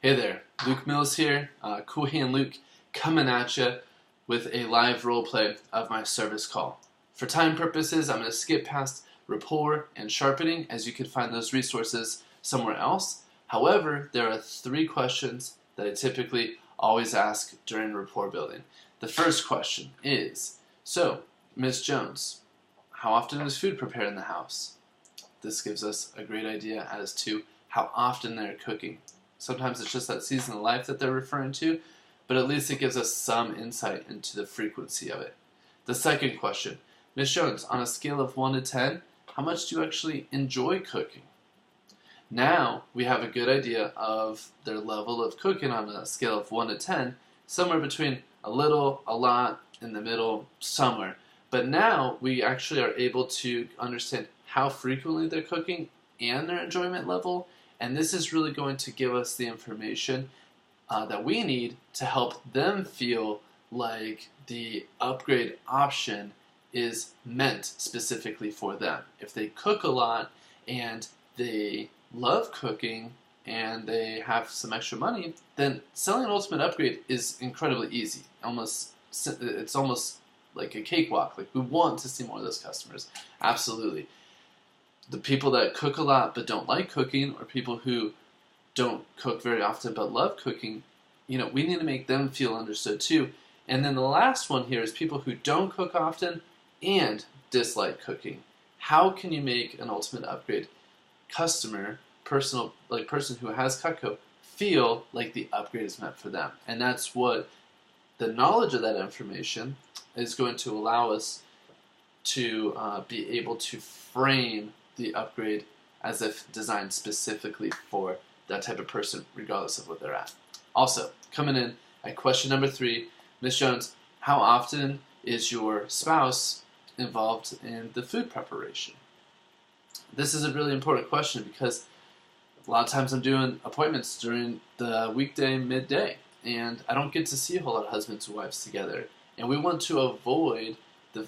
Hey there, Luke Mills here, Cool Hand Luke, coming at you with a live roleplay of my service call. For time purposes, I'm going to skip past Rapport and Sharpening, as you can find those resources somewhere else. However, there are 3 questions that I typically always ask during rapport building. The first question is, so, Miss Jones, how often is food prepared in the house? This gives us a great idea as to how often they're cooking. Sometimes it's just that season of life that they're referring to, but at least it gives us some insight into the frequency of it. The second question, Ms. Jones, on a scale of 1 to 10, how much do you actually enjoy cooking? Now we have a good idea of their level of cooking on a scale of 1 to 10, somewhere between a little, a lot, in the middle, somewhere. But now we actually are able to understand how frequently they're cooking and their enjoyment level. And this is really going to give us the information that we need to help them feel like the upgrade option is meant specifically for them. If they cook a lot and they love cooking and they have some extra money, then selling an ultimate upgrade is incredibly easy. It's almost like a cakewalk. Like, we want to see more of those customers. Absolutely. The people that cook a lot but don't like cooking, or people who don't cook very often but love cooking, we need to make them feel understood too. And then the last one here is people who don't cook often and dislike cooking. How can you make an ultimate upgrade customer, person who has Cutco, feel like the upgrade is meant for them? And that's what the knowledge of that information is going to allow us to be able to frame the upgrade as if designed specifically for that type of person, regardless of what they're at. Also, coming in at question number 3, Ms. Jones, how often is your spouse involved in the food preparation? This is a really important question because a lot of times I'm doing appointments during the weekday midday, and I don't get to see a whole lot of husbands and wives together. And we want to avoid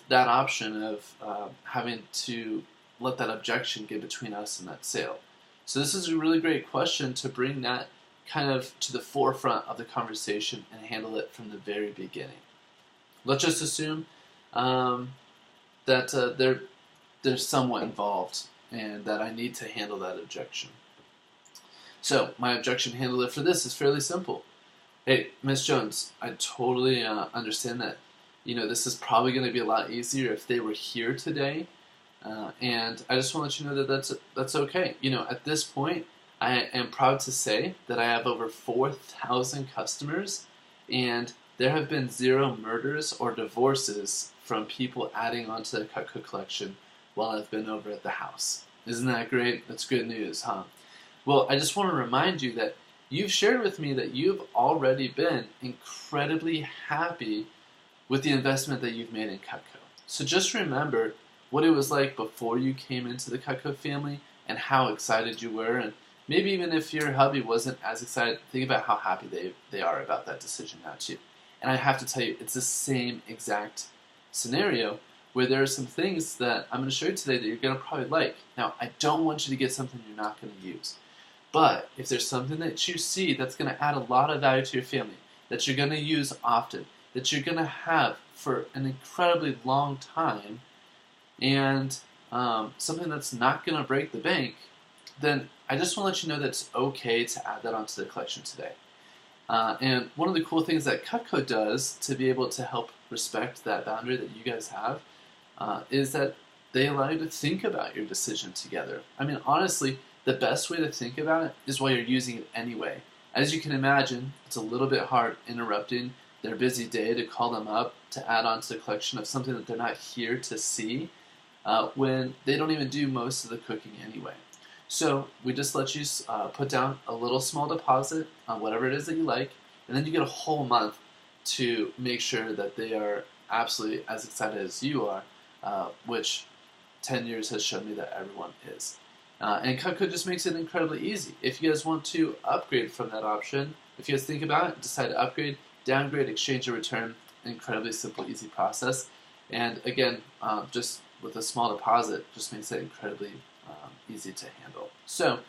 that option of having to let that objection get between us and that sale. So this is a really great question to bring that kind of to the forefront of the conversation and handle it from the very beginning. Let's just assume that they're somewhat involved and that I need to handle that objection. So my objection handler for this is fairly simple. Hey, Miss Jones, I totally understand that this is probably going to be a lot easier if they were here today. And I just want to let you know that that's okay. At this point, I am proud to say that I have over 4,000 customers, and there have been 0 murders or divorces from people adding onto the Cutco collection while I've been over at the house. Isn't that great? That's good news, huh? Well, I just want to remind you that you've shared with me that you've already been incredibly happy with the investment that you've made in Cutco. So just remember what it was like before you came into the Cutco family and how excited you were. And maybe even if your hubby wasn't as excited, think about how happy they are about that decision now too. And I have to tell you, it's the same exact scenario where there are some things that I'm going to show you today that you're going to probably like. Now, I don't want you to get something you're not going to use. But if there's something that you see that's going to add a lot of value to your family, that you're going to use often, that you're going to have for an incredibly long time, and something that's not going to break the bank, then I just want to let you know that it's okay to add that onto the collection today. And one of the cool things that Cutco does to be able to help respect that boundary that you guys have is that they allow you to think about your decision together. I mean, honestly, the best way to think about it is while you're using it anyway. As you can imagine, it's a little bit hard interrupting their busy day to call them up to add on to the collection of something that they're not here to see when they don't even do most of the cooking anyway. So we just let you put down a little small deposit on whatever it is that you like, and then you get a whole month to make sure that they are absolutely as excited as you are, which 10 years has shown me that everyone is. And Cutco just makes it incredibly easy. If you guys want to upgrade from that option, if you guys think about it, decide to upgrade, downgrade, exchange, or return, incredibly simple, easy process. And again, just with a small deposit, just makes it incredibly easy to handle. So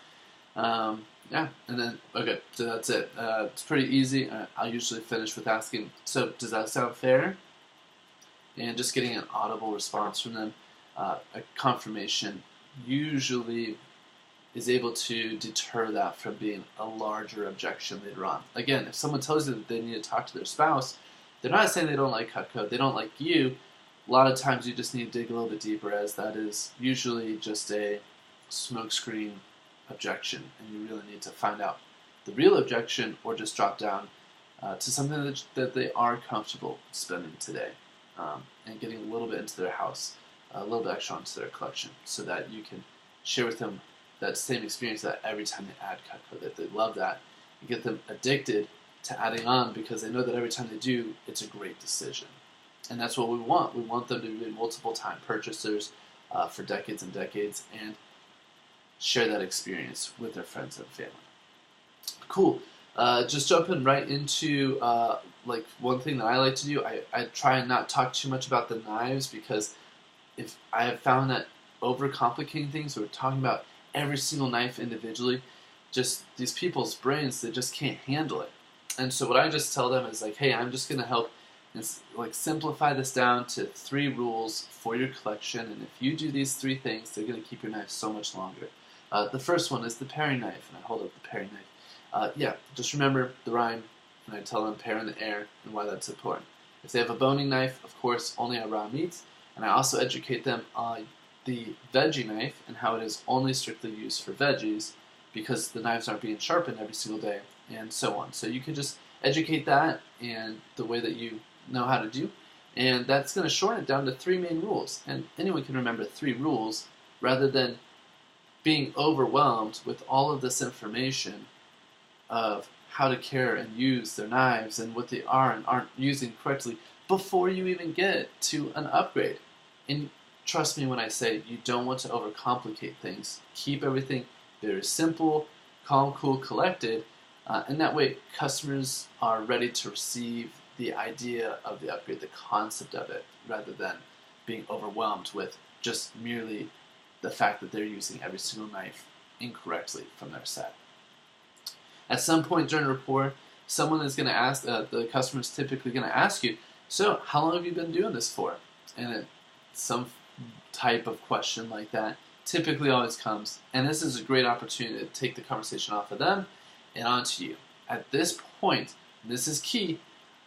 Yeah, and then, okay, so that's it. It's pretty easy. I'll usually finish with asking, so does that sound fair? And just getting an audible response from them, a confirmation, usually is able to deter that from being a larger objection later on. Again, if someone tells you that they need to talk to their spouse, they're not saying they don't like Cutco, they don't like you. A lot of times you just need to dig a little bit deeper, as that is usually just a smokescreen objection, and you really need to find out the real objection, or just drop down to something that they are comfortable spending today, and getting a little bit into their house, a little bit extra onto their collection, so that you can share with them that same experience, that every time they add Cutco, that they love that, and get them addicted to adding on, because they know that every time they do, it's a great decision. And that's what we want. We want them to be multiple time purchasers for decades and decades, and share that experience with their friends and family. Cool. Just jumping right into like one thing that I like to do, I try and not talk too much about the knives, because if I have found that overcomplicating things, or talking about every single knife individually, just these people's brains, they just can't handle it. And so what I just tell them is like, hey, I'm just going to help like simplify this down to 3 rules for your collection, and if you do these 3 things, they're going to keep your knife so much longer. The first one is the paring knife, and I hold up the paring knife. Yeah, just remember the rhyme, and I tell them pair in the air, and why that's important. If they have a boning knife, of course, only on raw meats, and I also educate them on the veggie knife and how it is only strictly used for veggies, because the knives aren't being sharpened every single day, and so on. So you can just educate that and the way that you know how to do, and that's going to shorten it down to 3 main rules. And anyone can remember 3 rules, rather than being overwhelmed with all of this information of how to care and use their knives and what they are and aren't using correctly before you even get to an upgrade. And trust me when I say you don't want to overcomplicate things. Keep everything very simple, calm, cool, collected, and that way customers are ready to receive the idea of the upgrade, the concept of it, rather than being overwhelmed with just merely the fact that they're using every single knife incorrectly from their set. At some point during rapport, someone is going to ask, the customer is typically going to ask you, so how long have you been doing this for? And some type of question like that typically always comes, and this is a great opportunity to take the conversation off of them and onto you. At this point, and this is key,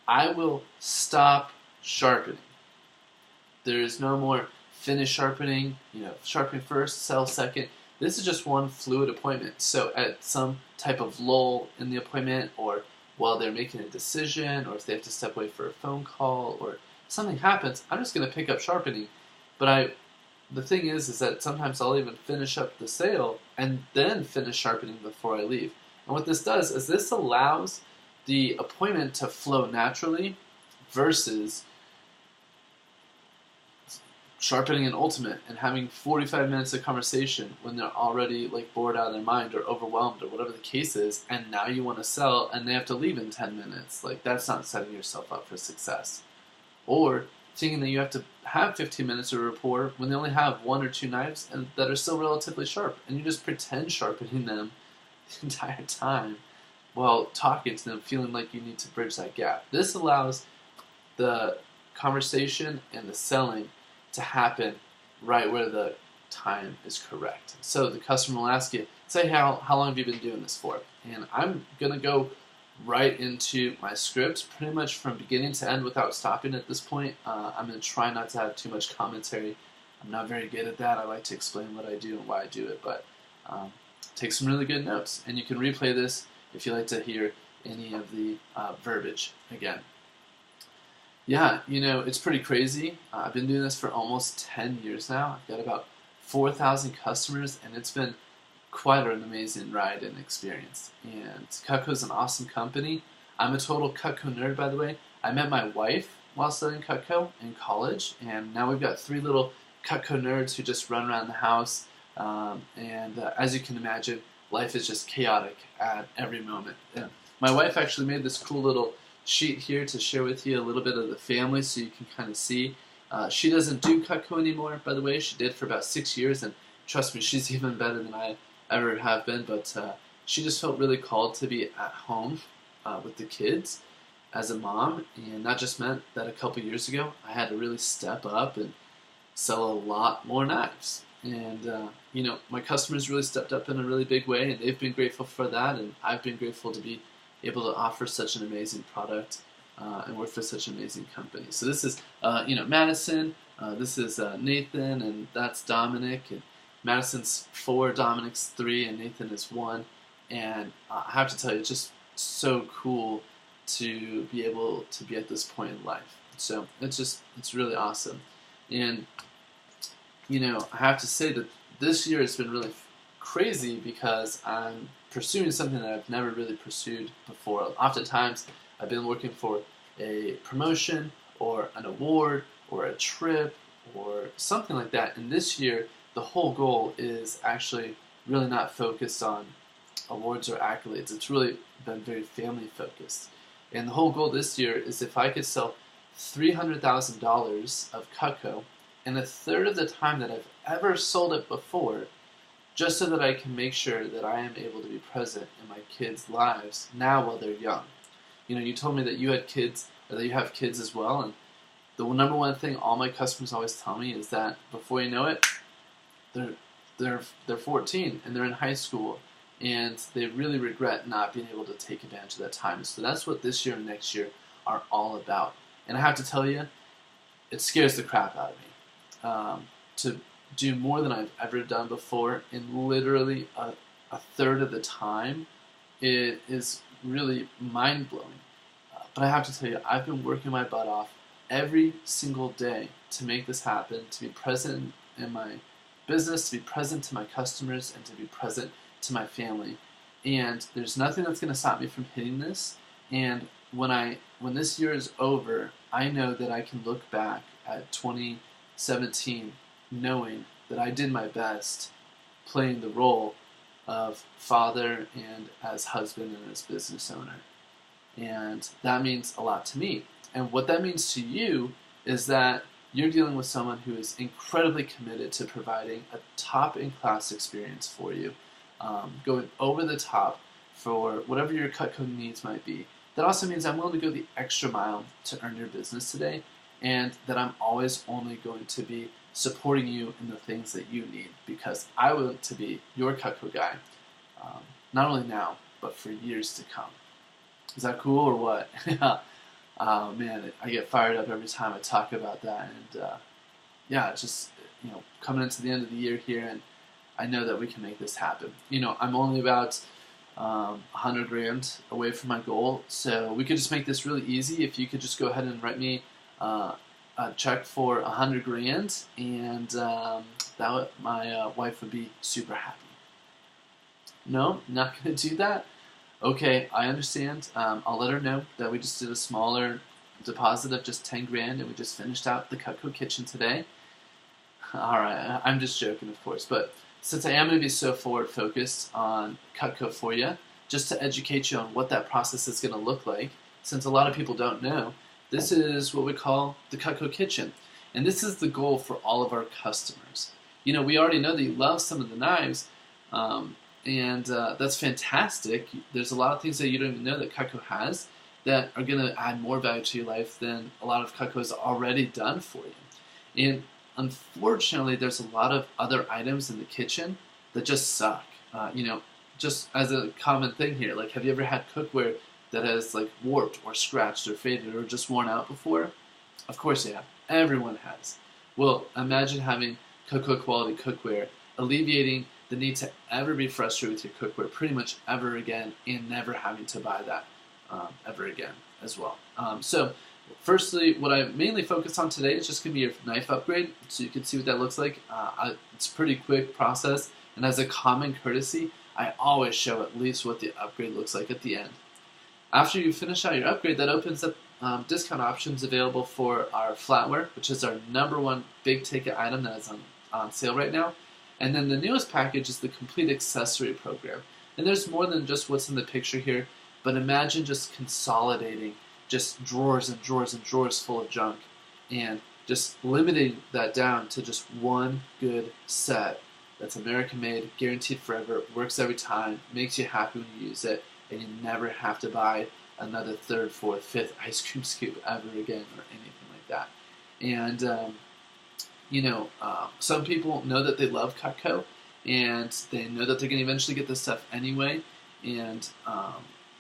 I will stop sharpening. There is no more finish sharpening, sharpening first, sell second. This is just one fluid appointment. So at some type of lull in the appointment, or while they're making a decision, or if they have to step away for a phone call, or something happens, I'm just going to pick up sharpening. But the thing is that sometimes I'll even finish up the sale and then finish sharpening before I leave. And what this does is this allows the appointment to flow naturally, versus sharpening an ultimate and having 45 minutes of conversation when they're already like bored out of their mind or overwhelmed or whatever the case is, and now you want to sell and they have to leave in 10 minutes. Like, that's not setting yourself up for success. Or thinking that you have to have 15 minutes of rapport when they only have 1 or 2 knives and that are still relatively sharp, and you just pretend sharpening them the entire time while talking to them, feeling like you need to bridge that gap. This allows the conversation and the selling to happen right where the time is correct. So the customer will ask you, say, how long have you been doing this for? And I'm going to go right into my script pretty much from beginning to end without stopping at this point. I'm going to try not to have too much commentary. I'm not very good at that. I like to explain what I do and why I do it, but take some really good notes. And you can replay this if you like to hear any of the verbiage again. Yeah, it's pretty crazy. I've been doing this for almost 10 years now. I've got about 4,000 customers, and it's been quite an amazing ride and experience. And Cutco is an awesome company. I'm a total Cutco nerd, by the way. I met my wife while studying Cutco in college, and now we've got 3 little Cutco nerds who just run around the house. As you can imagine, life is just chaotic at every moment. And my wife actually made this cool little sheet here to share with you a little bit of the family so you can kind of see. She doesn't do Cutco anymore, by the way. She did for about 6 years, and trust me, she's even better than I ever have been. But she just felt really called to be at home with the kids as a mom, and that just meant that a couple years ago I had to really step up and sell a lot more knives. And my customers really stepped up in a really big way, and they've been grateful for that, and I've been grateful to be able to offer such an amazing product and work for such an amazing company. So this is Madison, this is Nathan, and that's Dominic, and Madison's 4, Dominic's 3, and Nathan is 1. And I have to tell you, it's just so cool to be able to be at this point in life. So it's really awesome. And I have to say that this year has been really crazy because I'm pursuing something that I've never really pursued before. Oftentimes, I've been looking for a promotion or an award or a trip or something like that. And this year, the whole goal is actually really not focused on awards or accolades. It's really been very family focused. And the whole goal this year is if I could sell $300,000 of Cutco in a third of the time that I've ever sold it before, just so that I can make sure that I am able to be present in my kids' lives now while they're young. You told me that you had kids, or that you have kids as well, and the number one thing all my customers always tell me is that before you know it, they're 14 and they're in high school, and they really regret not being able to take advantage of that time. So that's what this year and next year are all about. And I have to tell you, it scares the crap out of me to do more than I've ever done before in literally a third of the time. It is really mind-blowing. But I have to tell you, I've been working my butt off every single day to make this happen, to be present in my business, to be present to my customers, and to be present to my family. And there's nothing that's going to stop me from hitting this. And when this year is over, I know that I can look back at 2017 knowing that I did my best playing the role of father and as husband and as business owner. And that means a lot to me. And what that means to you is that you're dealing with someone who is incredibly committed to providing a top-in-class experience for you, going over the top for whatever your Cutco needs might be. That also means I'm willing to go the extra mile to earn your business today, and that I'm always only going to be supporting you in the things that you need, because I want to be your Cutco guy, not only now, but for years to come. Is that cool or what? Oh man, I get fired up every time I talk about that, and yeah, it's just coming into the end of the year here, and I know that we can make this happen. I'm only about $100,000 away from my goal, so we could just make this really easy. If you could just go ahead and write me a check for $100,000, and my wife would be super happy. No, not gonna do that. Okay, I understand. I'll let her know that we just did a smaller deposit of just $10,000, and we just finished out the Cutco kitchen today. All right, I'm just joking, of course, but since I am going to be so forward-focused on Cutco for you, just to educate you on what that process is going to look like, since a lot of people don't know, this is what we call the Cutco kitchen, and this is the goal for all of our customers. We already know that you love some of the knives, and that's fantastic. There's a lot of things that you don't even know that Cutco has that are going to add more value to your life than a lot of Cutco has already done for you. And unfortunately, there's a lot of other items in the kitchen that just suck. Just as a common thing here, like, have you ever had cookware that has like warped or scratched or faded or just worn out before? Of course you have. Everyone has. Well, imagine having Cutco quality cookware, alleviating the need to ever be frustrated with your cookware pretty much ever again, and never having to buy that ever again as well. So firstly, what I mainly focus on today is just going to be your knife upgrade, so you can see what that looks like. It's a pretty quick process, and as a common courtesy, I always show at least what the upgrade looks like at the end. After you finish out your upgrade, that opens up discount options available for our flatware, which is our #1 big ticket item that is on sale right now. And then the newest package is the complete accessory program. And there's more than just what's in the picture here, but imagine just consolidating just drawers and drawers and drawers full of junk, and just limiting that down to just one good set that's American made, guaranteed forever, works every time, makes you happy when you use it, and you never have to buy another third, fourth, fifth ice cream scoop ever again or anything like that. And some people know that they love Cutco, and they know that they're going to eventually get this stuff anyway, and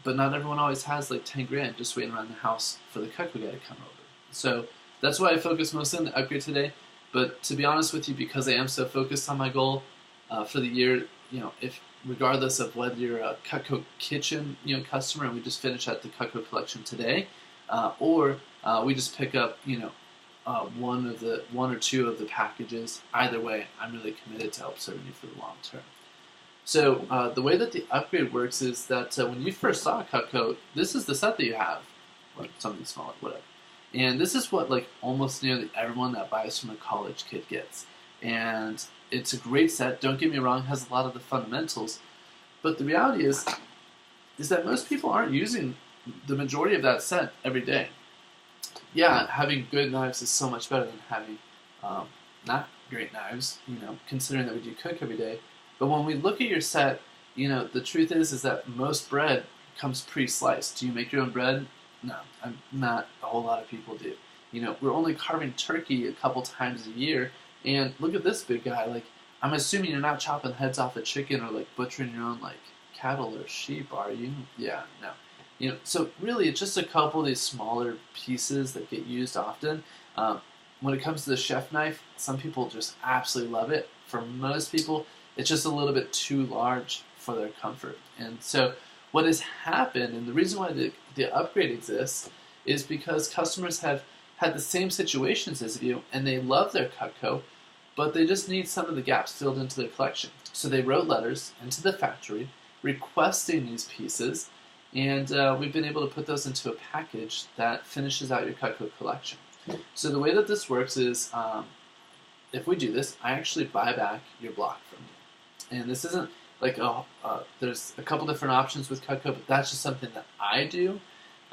but not everyone always has like 10 grand just waiting around the house for the Cutco guy to come over. So that's why I focus mostly on the upgrade today. But to be honest with you, because I am so focused on my goal for the year, if regardless of whether you're a Cutco kitchen customer and we just finish at the Cutco collection today, or we just pick up one or two of the packages, either way, I'm really committed to help serving you for the long term. So the way that the upgrade works is that when you first saw Cutco, this is the set that you have, or something smaller, whatever. And this is what like almost nearly everyone that buys from a college kid gets. And it's a great set, don't get me wrong, it has a lot of the fundamentals, but the reality is that most people aren't using the majority of that set every day. Yeah, having good knives is so much better than having not great knives, considering that we do cook every day. But when we look at your set, the truth is that most bread comes pre-sliced. Do you make your own bread? No, not a whole lot of people do. We're only carving turkey a couple times a year, and look at this big guy. Like, I'm assuming you're not chopping heads off a chicken or like butchering your own like cattle or sheep, are you? Yeah, no. So really, it's just a couple of these smaller pieces that get used often. When it comes to the chef knife, some people just absolutely love it. For most people, it's just a little bit too large for their comfort. And so what has happened, and the reason why the upgrade exists, is because customers have had the same situations as you, and they love their Cutco, but they just need some of the gaps filled into their collection. So they wrote letters into the factory requesting these pieces, and we've been able to put those into a package that finishes out your Cutco collection. So the way that this works is, if we do this, I actually buy back your block from you. And this isn't like, there's a couple different options with Cutco, but that's just something that I do,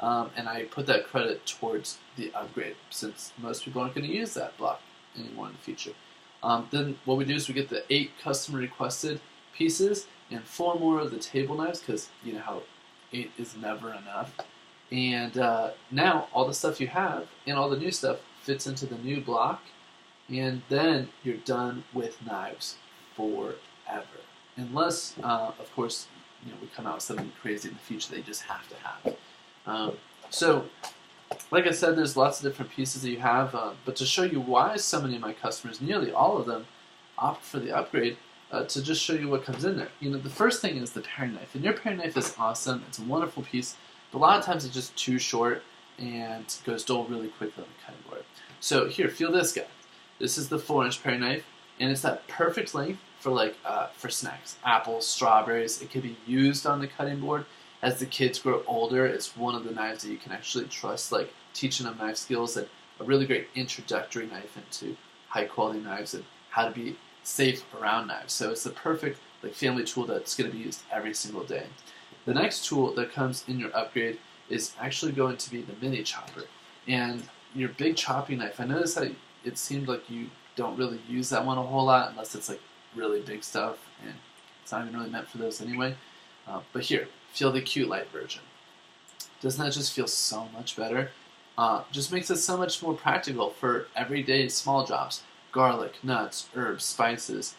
and I put that credit towards the upgrade, since most people aren't going to use that block anymore in the future. Then what we do is we get the 8 customer requested pieces and 4 more of the table knives, because you know how 8 is never enough. And now all the stuff you have and all the new stuff fits into the new block, and then you're done with knives forever. Unless, of course, we come out with something crazy in the future that you just have to have. So, like I said, there's lots of different pieces that you have, but to show you why so many of my customers, nearly all of them, opt for the upgrade, to just show you what comes in there. The first thing is the paring knife, and your paring knife is awesome. It's a wonderful piece, but a lot of times it's just too short and goes dull really quickly on the cutting board. So here, feel this guy. This is the 4-inch paring knife, and it's that perfect length for for snacks, apples, strawberries. It can be used on the cutting board. As the kids grow older, it's one of the knives that you can actually trust, like teaching them knife skills, and a really great introductory knife into high quality knives and how to be safe around knives. So it's the perfect family tool that's going to be used every single day. The next tool that comes in your upgrade is actually going to be the mini chopper. And your big chopping knife, I noticed that it seemed like you don't really use that one a whole lot unless it's really big stuff, and it's not even really meant for those anyway. But here, feel the Cute Light version. Doesn't that just feel so much better? Just makes it so much more practical for everyday small jobs. Garlic, nuts, herbs, spices.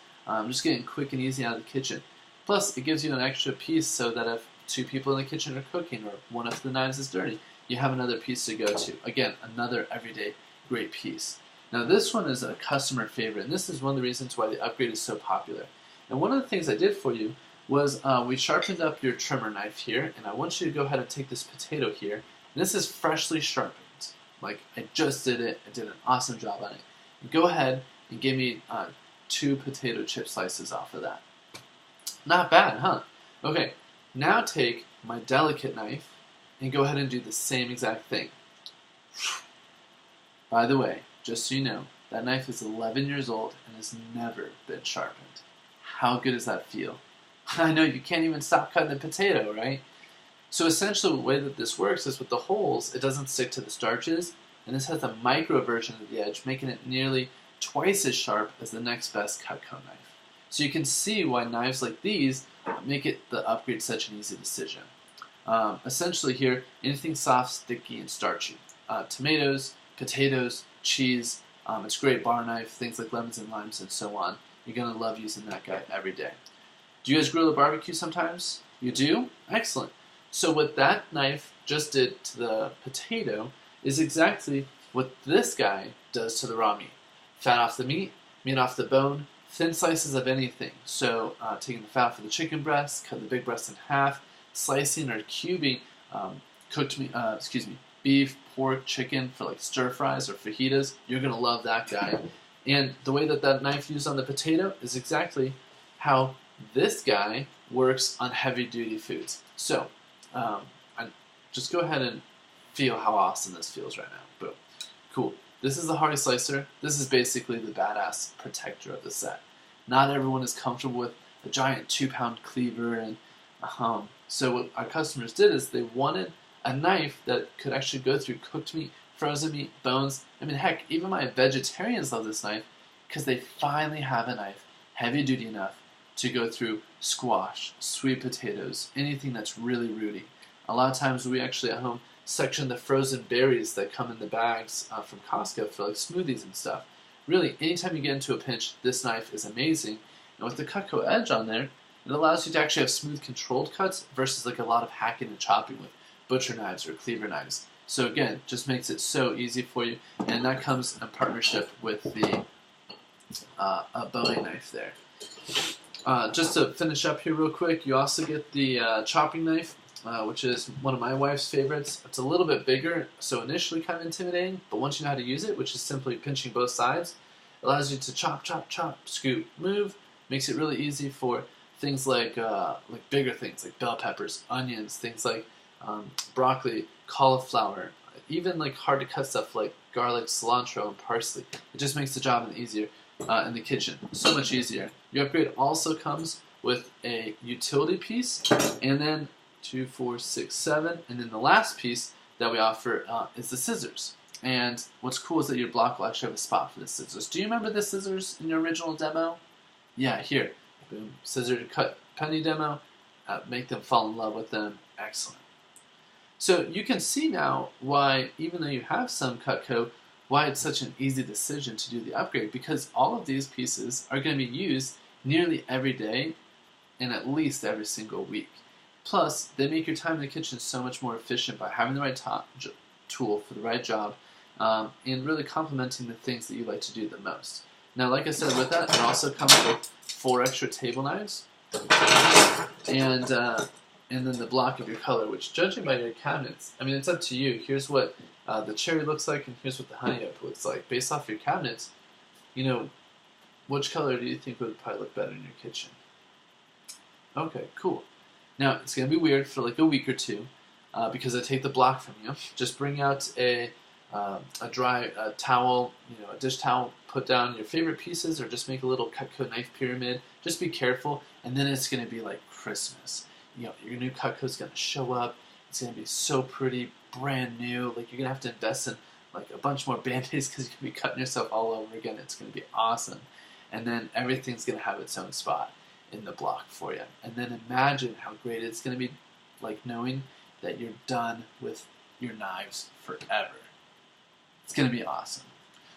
Just getting quick and easy out of the kitchen. Plus, it gives you an extra piece so that if 2 people in the kitchen are cooking or one of the knives is dirty, you have another piece to go to. Again, another everyday great piece. Now this one is a customer favorite, and this is one of the reasons why the upgrade is so popular. And one of the things I did for you was we sharpened up your trimmer knife here, and I want you to go ahead and take this potato here. And this is freshly sharpened. Like, I just did it. I did an awesome job on it. And go ahead and give me 2 potato chip slices off of that. Not bad, huh? Okay, now take my delicate knife and go ahead and do the same exact thing. By the way, just so you know, that knife is 11 years old and has never been sharpened. How good does that feel? I know, you can't even stop cutting the potato, right? So essentially the way that this works is with the holes, it doesn't stick to the starches, and this has a micro version of the edge, making it nearly twice as sharp as the next best Cutco knife. So you can see why knives like these make it the upgrade such an easy decision. Essentially here, anything soft, sticky, and starchy. Tomatoes, potatoes, cheese, it's a great bar knife, things like lemons and limes and so on. You're going to love using that guy every day. Do you guys grill or barbecue sometimes? You do? Excellent. So what that knife just did to the potato is exactly what this guy does to the raw meat. Fat off the meat, meat off the bone, thin slices of anything. So taking the fat off of the chicken breast, cut the big breast in half, slicing or cubing cooked meat, beef, pork, chicken for like stir fries or fajitas. You're going to love that guy. And the way that that knife used on the potato is exactly how this guy works on heavy duty foods. So just go ahead and feel how awesome this feels right now. Boom. Cool. This is the Hardy Slicer. This is basically the badass protector of the set. Not everyone is comfortable with a giant 2-pound cleaver, and so what our customers did is they wanted a knife that could actually go through cooked meat, frozen meat, bones. I mean, heck, even my vegetarians love this knife because they finally have a knife heavy duty enough to go through squash, sweet potatoes, anything that's really rooty. A lot of times we actually at home section the frozen berries that come in the bags from Costco for like smoothies and stuff. Really, anytime you get into a pinch, this knife is amazing. And with the Cutco edge on there, it allows you to actually have smooth, controlled cuts versus like a lot of hacking and chopping with butcher knives or cleaver knives. So again, just makes it so easy for you, and that comes in partnership with the a boning knife there. Just to finish up here real quick, you also get the chopping knife, which is one of my wife's favorites. It's a little bit bigger, so initially kind of intimidating, but once you know how to use it, which is simply pinching both sides, it allows you to chop, chop, chop, scoop, move. Makes it really easy for things like bigger things like bell peppers, onions, things like broccoli, cauliflower, even like hard to cut stuff like garlic, cilantro, and parsley. It just makes the job easier in the kitchen. So much easier. Your upgrade also comes with a utility piece, and then 2, 4, 6, 7, and then the last piece that we offer is the scissors. And what's cool is that your block will actually have a spot for the scissors. Do you remember the scissors in your original demo? Yeah, here. Boom. Scissor to cut penny demo. Make them fall in love with them. Excellent. So you can see now why, even though you have some Cutco, why it's such an easy decision to do the upgrade, because all of these pieces are going to be used nearly every day and at least every single week. Plus, they make your time in the kitchen so much more efficient by having the right tool for the right job and really complementing the things that you like to do the most. Now, like I said, with that, it also comes with 4 extra table knives and then the block of your color, which, judging by your cabinets, I mean, it's up to you. Here's what the cherry looks like, and here's what the honey oak looks like. Based off your cabinets, you know, which color do you think would probably look better in your kitchen? Okay, cool. Now, it's going to be weird for like a week or two because I take the block from you. Just bring out a dry towel, a dish towel, put down your favorite pieces, or just make a little Cutco knife pyramid. Just be careful, and then it's going to be like Christmas. Your new Cutco is going to show up. It's going to be so pretty, brand new. Like, you're going to have to invest in like a bunch more Band-Aids because you're going to be cutting yourself all over again. It's going to be awesome. And then everything's going to have its own spot in the block for you. And then imagine how great it's going to be, like, knowing that you're done with your knives forever. It's going to be awesome.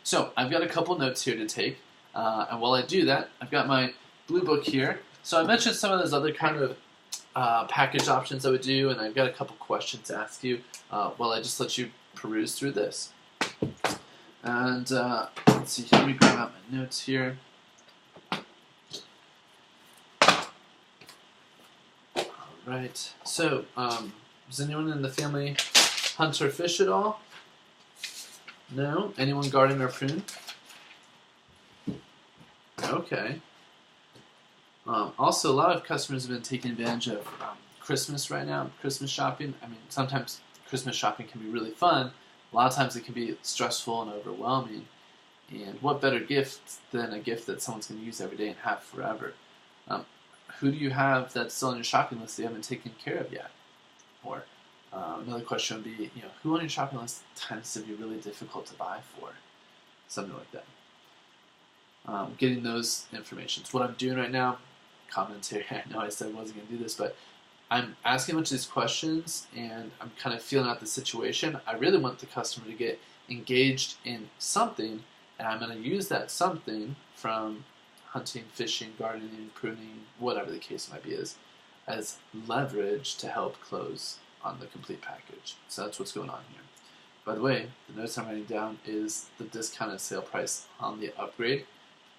So I've got a couple notes here to take. And while I do that, I've got my blue book here. So I mentioned some of those other kind of package options I would do, and I've got a couple questions to ask you while I just let you peruse through this. And let's see, let me grab out my notes here. Alright, so does anyone in the family hunt or fish at all? No? Anyone garden or prune? Okay. Also, a lot of customers have been taking advantage of Christmas right now, Christmas shopping. I mean, sometimes Christmas shopping can be really fun. A lot of times it can be stressful and overwhelming. And what better gift than a gift that someone's going to use every day and have forever? Who do you have that's still on your shopping list that you haven't taken care of yet? Or another question would be, who on your shopping list tends to be really difficult to buy for? Something like that. getting those informations. What I'm doing right now, commentary, I know I said I wasn't going to do this, but I'm asking a bunch of these questions and I'm kind of feeling out the situation. I really want the customer to get engaged in something, and I'm going to use that something from hunting, fishing, gardening, pruning, whatever the case might be, as leverage to help close on the complete package. So that's what's going on here. By the way, the notes I'm writing down is the discounted sale price on the upgrade.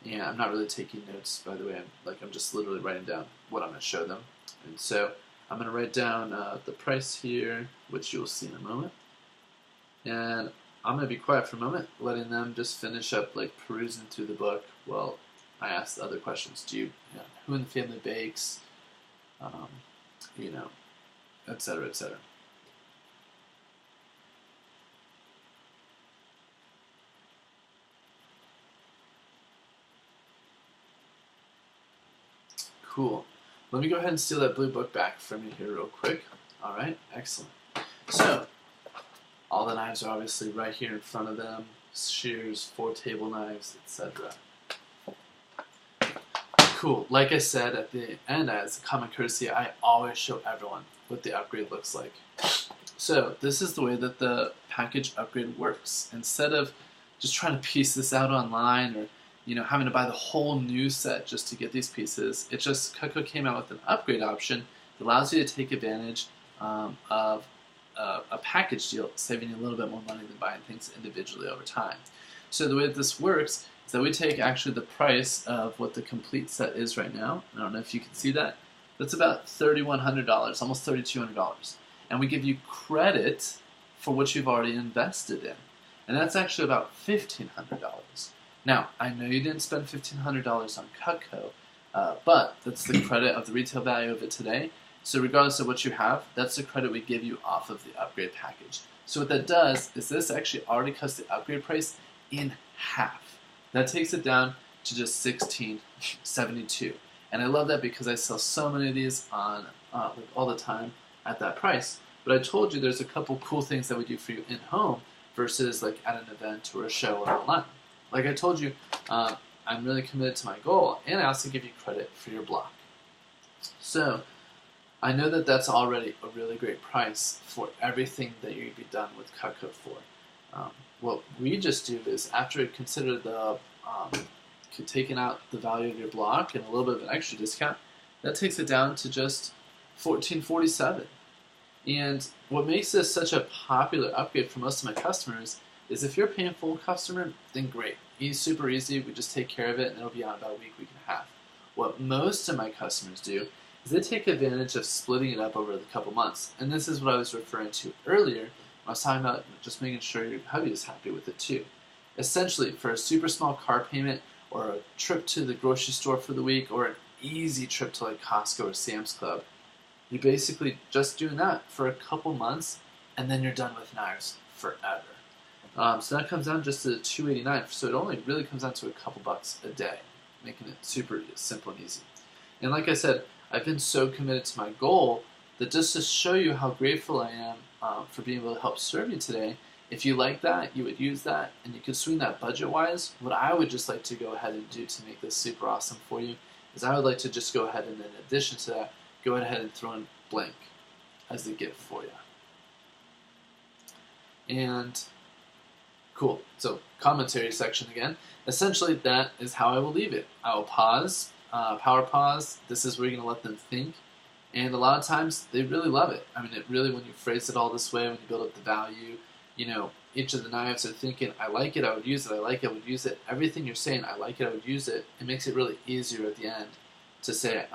And I'm not really taking notes, by the way. I'm just literally writing down what I'm going to show them. And so I'm going to write down the price here, which you'll see in a moment. And I'm going to be quiet for a moment, letting them just finish up perusing through the book while I ask the other questions. Who in the family bakes? Et cetera, et cetera. Cool. Let me go ahead and steal that blue book back from you here real quick. All right, excellent. So, all the knives are obviously right here in front of them. Shears, 4 table knives, etc. Cool. Like I said at the end, as a common courtesy, I always show everyone what the upgrade looks like. So, this is the way that the package upgrade works. Instead of just trying to piece this out online or having to buy the whole new set just to get these pieces, Cutco came out with an upgrade option that allows you to take advantage of a package deal, saving you a little bit more money than buying things individually over time. So the way that this works is that we take actually the price of what the complete set is right now. I don't know if you can see that. That's about $3,100, almost $3,200. And we give you credit for what you've already invested in. And that's actually about $1,500. Now, I know you didn't spend $1,500 on Cutco, but that's the credit of the retail value of it today. So regardless of what you have, that's the credit we give you off of the upgrade package. So what that does is this actually already cuts the upgrade price in half. That takes it down to just $1,672. And I love that because I sell so many of these on all the time at that price. But I told you there's a couple cool things that we do for you in home versus at an event or a show or online. Like I told you, I'm really committed to my goal, and I also give you credit for your block. So I know that that's already a really great price for everything that you'd be done with Cutco for. What we just do is, after we consider the taking out the value of your block and a little bit of an extra discount, that takes it down to just $1,447. And what makes this such a popular upgrade for most of my customers is if you're a paying full customer, then great. It's super easy. We just take care of it, and it'll be on about a week, week and a half. What most of my customers do is they take advantage of splitting it up over the couple months. And this is what I was referring to earlier when I was talking about just making sure your hubby is happy with it too. Essentially, for a super small car payment or a trip to the grocery store for the week or an easy trip to Costco or Sam's Club, you're basically just doing that for a couple months, and then you're done with knives forever. So that comes down just to $289. So it only really comes down to a couple bucks a day, making it super simple and easy. And like I said, I've been so committed to my goal that just to show you how grateful I am for being able to help serve you today, if you like that, you would use that, and you could swing that budget-wise. What I would just like to go ahead and do to make this super awesome for you is I would like to just go ahead and, in addition to that, go ahead and throw in blank as a gift for you. And cool. So commentary section again. Essentially, that is how I will leave it. I will pause, power pause. This is where you're going to let them think. And a lot of times, they really love it. I mean, it really, when you phrase it all this way, when you build up the value, each of the knives are thinking, I like it, I would use it, I like it, I would use it. Everything you're saying, I like it, I would use it. It makes it really easier at the end to say,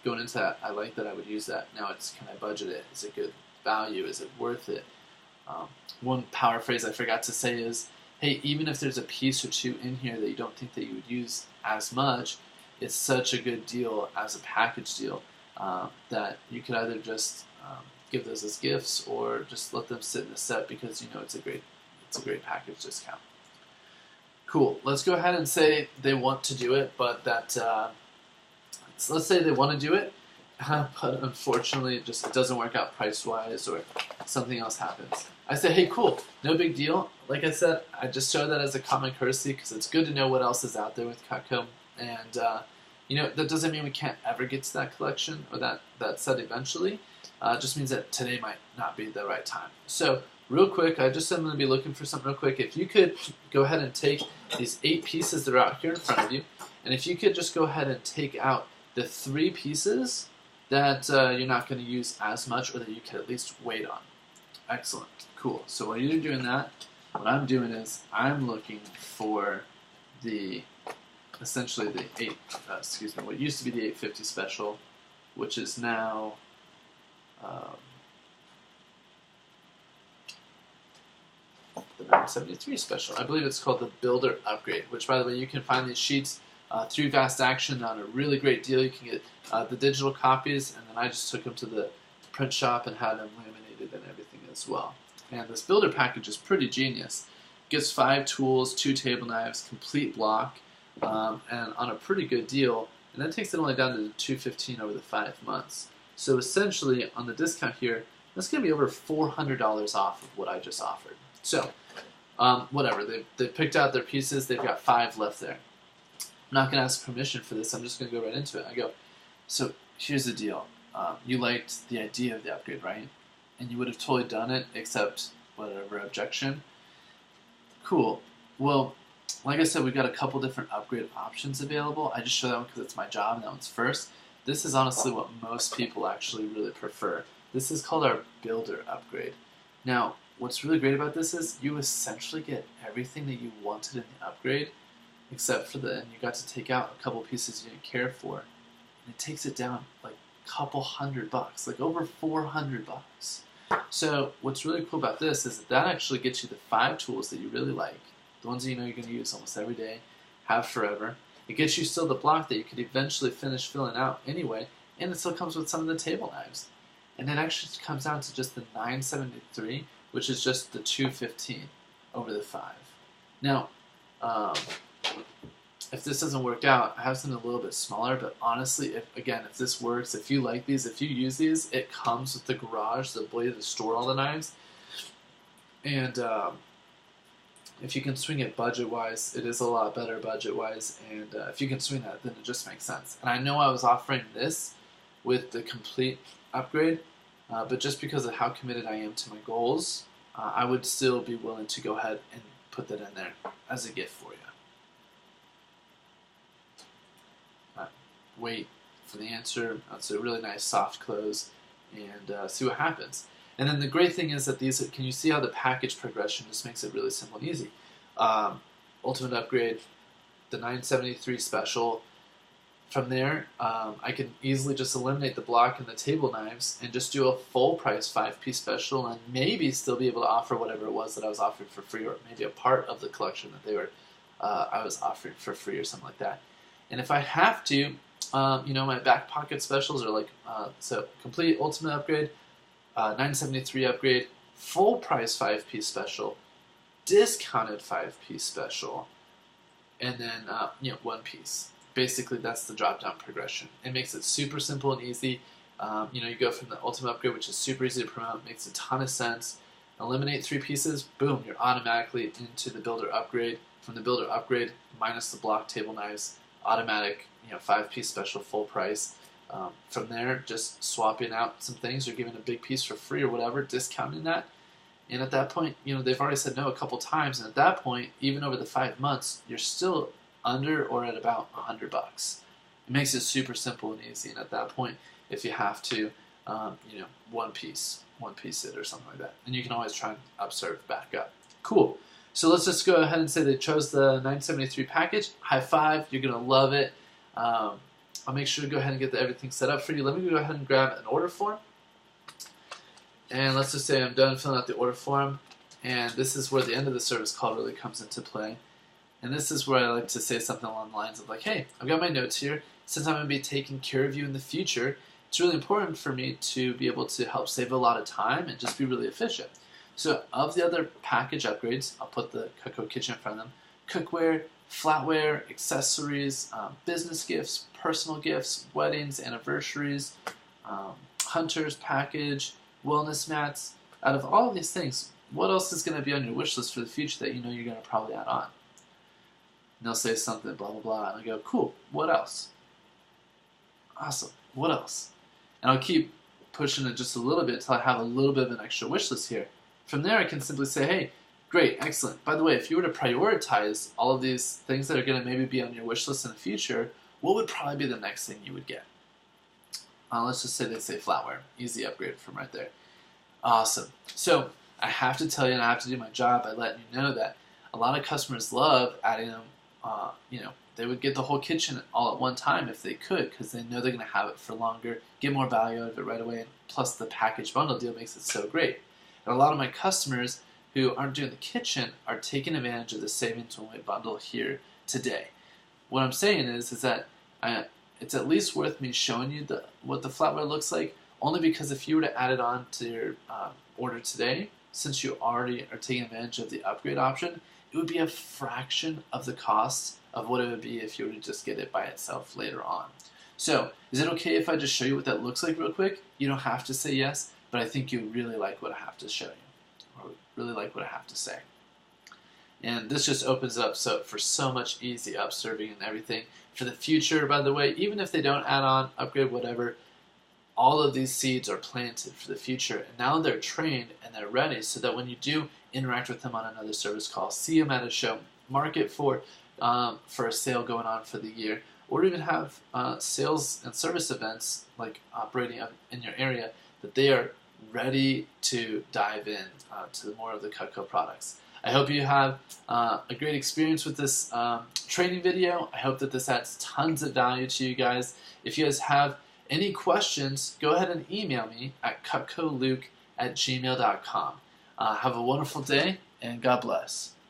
going into that, I like that, I would use that. Now it's, can I budget it? Is it good value? Is it worth it? One power phrase I forgot to say is, hey, even if there's a piece or two in here that you don't think that you would use as much, it's such a good deal as a package deal that you could either just give those as gifts or just let them sit in the set because it's a great package discount. Cool. Let's go ahead and say they want to do it, but that let's say they want to do it, but unfortunately it doesn't work out price-wise, or something else happens. I say, hey, cool, no big deal. Like I said, I just show that as a common courtesy because it's good to know what else is out there with Cutco. And, that doesn't mean we can't ever get to that collection or that set eventually. It just means that today might not be the right time. So real quick, I just am going to be looking for something real quick. If you could go ahead and take these 8 pieces that are out here in front of you, and if you could just go ahead and take out the 3 pieces that you're not going to use as much or that you can at least wait on. Excellent. Cool. So while you're doing that, what I'm doing is I'm looking for essentially the what used to be the 850 special, which is now the 973 special. I believe it's called the Builder Upgrade, which, by the way, you can find these sheets through Vast Action on a really great deal. You can get the digital copies, and then I just took them to the print shop and had them laminated and everything as well. And this builder package is pretty genius. It gives 5 tools, 2 table knives, complete block, and on a pretty good deal. And that takes it only down to $215 over the 5 months. So essentially, on the discount here, that's going to be over $400 off of what I just offered. So, whatever. They picked out their pieces. They've got 5 left there. I'm not going to ask permission for this. I'm just going to go right into it. I go, so here's the deal. You liked the idea of the upgrade, right? And you would have totally done it, except whatever objection. Cool. Well, like I said, we've got a couple different upgrade options available. I just show that one because it's my job, and that one's first. This is honestly what most people actually really prefer. This is called our Builder Upgrade. Now, what's really great about this is you essentially get everything that you wanted in the upgrade, except for and you got to take out a couple pieces you didn't care for. And it takes it down like a couple $100, like over $400. So what's really cool about this is that actually gets you the 5 tools that you really like, the ones that you know you're going to use almost every day, have forever. It gets you still the block that you could eventually finish filling out anyway, and it still comes with some of the table knives. And it actually comes down to just the 973, which is just the 215 over the 5. Now, if this doesn't work out, I have something a little bit smaller, but honestly, if this works, if you like these, if you use these, it comes with the garage, the ability to store all the knives. And if you can swing it budget-wise, it is a lot better budget-wise, and if you can swing that, then it just makes sense. And I know I was offering this with the complete upgrade, but just because of how committed I am to my goals, I would still be willing to go ahead and put that in there as a gift for you. Wait for the answer. It's a really nice soft close, and see what happens. And then the great thing is that these, can you see how the package progression just makes it really simple and easy? Ultimate Upgrade, the 973 special. From there, I can easily just eliminate the block and the table knives and just do a full price 5-piece special, and maybe still be able to offer whatever it was that I was offering for free, or maybe a part of the collection that I was offering for free or something like that. And if I have to, my back pocket specials are like, so complete Ultimate Upgrade, 973 Upgrade, full price 5-piece special, discounted 5-piece special, and then 1 piece. Basically, that's the drop-down progression. It makes it super simple and easy. You go from the Ultimate Upgrade, which is super easy to promote, makes a ton of sense. Eliminate 3 pieces, boom, you're automatically into the Builder Upgrade. From the Builder Upgrade, minus the block table knives, automatic 5-piece special, full price. From there, just swapping out some things or giving a big piece for free or whatever, discounting that. And at that point, they've already said no a couple times, and at that point, even over the 5 months, you're still under or at about $100. It makes it super simple and easy, and at that point, if you have to, one piece it or something like that. And you can always try and upserve back up. Cool. So let's just go ahead and say they chose the 973 package. High five, you're going to love it. I'll make sure to go ahead and get everything set up for you. Let me go ahead and grab an order form. And let's just say I'm done filling out the order form. And this is where the end of the service call really comes into play. And this is where I like to say something along the lines of like, hey, I've got my notes here. Since I'm going to be taking care of you in the future, it's really important for me to be able to help save a lot of time and just be really efficient. So of the other package upgrades, I'll put the Cutco kitchen in front of them. Cookware, flatware, accessories, business gifts, personal gifts, weddings, anniversaries, hunters package, wellness mats, out of all of these things, what else is going to be on your wish list for the future that you know you're going to probably add on? And they'll say something, blah, blah, blah. And I go, cool, what else? Awesome, what else? And I'll keep pushing it just a little bit until I have a little bit of an extra wish list here. From there, I can simply say, hey, great, excellent. By the way, if you were to prioritize all of these things that are going to maybe be on your wish list in the future, what would probably be the next thing you would get? Let's just say they say flatware. Easy upgrade from right there. Awesome. So I have to tell you, and I have to do my job by letting you know that a lot of customers love adding them. They would get the whole kitchen all at one time if they could, because they know they're going to have it for longer, get more value out of it right away, and plus the package bundle deal makes it so great. And a lot of my customers who aren't doing the kitchen are taking advantage of the savings one way bundle here today. What I'm saying is that it's at least worth me showing you what the flatware looks like, only because if you were to add it on to your order today, since you already are taking advantage of the upgrade option, it would be a fraction of the cost of what it would be if you were to just get it by itself later on. So, is it okay if I just show you what that looks like real quick? You don't have to say yes, but I think you really like what I have to show you, or really like what I have to say. And this just opens up for so much easy upserving and everything. For the future, by the way, even if they don't add on, upgrade, whatever, all of these seeds are planted for the future. And now they're trained and they're ready so that when you do interact with them on another service call, see them at a show, market for a sale going on for the year, or even have sales and service events like operating in your area, that they are ready to dive in to more of the Cutco products. I hope you have a great experience with this training video. I hope that this adds tons of value to you guys. If you guys have any questions, go ahead and email me at cutcoluke@gmail.com. Have a wonderful day, and God bless.